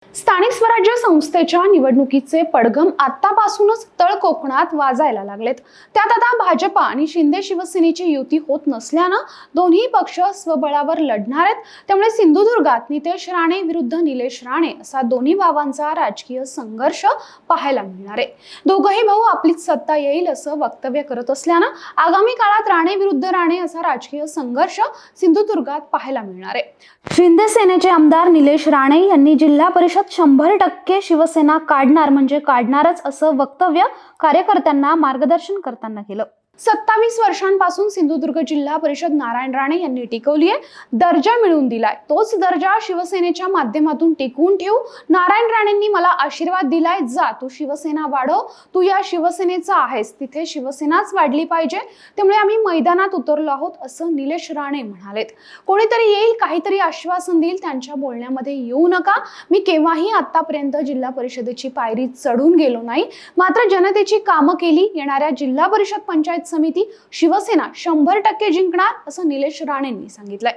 स्थानिक स्वराज्य संस्थेच्या निवडणुकीचे पडघम आतापासूनच तळ कोकणात वाजायला लागलेत। त्यात आता भाजपा आणि शिंदे शिवसेनेची युती होत नसल्यानं दोन्ही पक्ष स्वबळावर लढणार आहेत। त्यामुळे सिंधुदुर्गात नितेश राणे विरुद्ध निलेश राणे असा दोन्ही भावांचा राजकीय संघर्ष पाहायला मिळणार आहे। दोघंही भाऊ आपलीच सत्ता येईल असं वक्तव्य करत असल्यानं आगामी काळात राणे विरुद्ध राणे असा राजकीय संघर्ष सिंधुदुर्गात पाहायला मिळणार आहे। शिंदे सेनेचे आमदार निलेश राणे यांनी जिल्हा परिषद 100% शिवसेना काढणार म्हणजे काढणारच असं वक्तव्य कार्यकर्त्यांना मार्गदर्शन करताना केलं। 27 वर्षांपासून सिंधुदुर्ग जिल्हा परिषद नारायण राणे यांनी टिकवली आहे, दर्जा मिळवून दिलाय। तोच दर्जा शिवसेनेच्या माध्यमातून टिकवून ठेवू। नारायण राणेंनी मला आशीर्वाद दिलाय, जा तू शिवसेना वाढव, तू या शिवसेनेचा आहेस, तिथे शिवसेनाच वाढली पाहिजे, त्यामुळे आम्ही मैदानात उतरलो आहोत असं निलेश राणे म्हणालेत। कोणीतरी येईल, काहीतरी आश्वासन देईल, त्यांच्या बोलण्यामध्ये येऊ नका। मी केव्हाही आतापर्यंत जिल्हा परिषदेची पायरी चढून गेलो नाही, मात्र जनतेची कामं केली। येणाऱ्या जिल्हा परिषद पंचायत समिती शिवसेना 100% जिंकणार असं निलेश राणेंनी सांगितलंय।